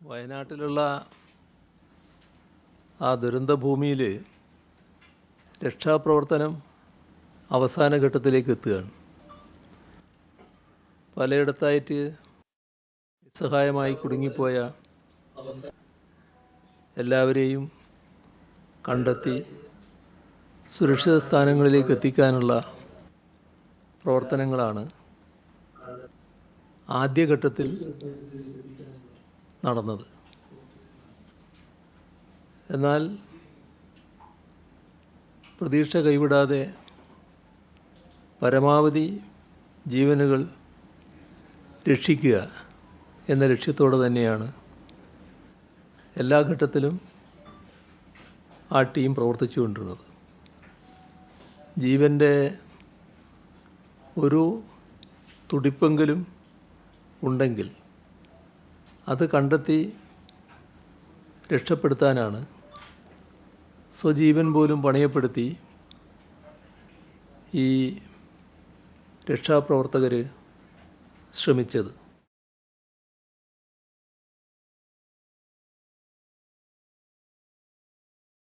വയനാട്ടിലുള്ള ആ ദുരന്ത ഭൂമിയിൽ രക്ഷാപ്രവർത്തനം അവസാന ഘട്ടത്തിലേക്ക് എത്തുകയാണ്. പലയിടത്തായിട്ട് നിസ്സഹായമായി കുടുങ്ങിപ്പോയ എല്ലാവരെയും കണ്ടെത്തി സുരക്ഷിത സ്ഥാനങ്ങളിലേക്ക് എത്തിക്കാനുള്ള പ്രവർത്തനങ്ങളാണ് ആദ്യഘട്ടത്തിൽ നടന്നത്. എന്നാൽ പ്രതീക്ഷ കൈവിടാതെ പരമാവധി ജീവനുകൾ രക്ഷിക്കുക എന്ന ലക്ഷ്യത്തോടെ തന്നെയാണ് എല്ലാ ഘട്ടത്തിലും ആ ടീം പ്രവർത്തിച്ചുകൊണ്ടിരുന്നത്. ജീവൻ്റെ ഒരു തുടിപ്പെങ്കിലും ഉണ്ടെങ്കിൽ അത് കണ്ടെത്തി രക്ഷപ്പെടുത്താനാണ് സ്വജീവൻ പോലും പണയപ്പെടുത്തി ഈ രക്ഷാപ്രവർത്തകർ ശ്രമിച്ചത്.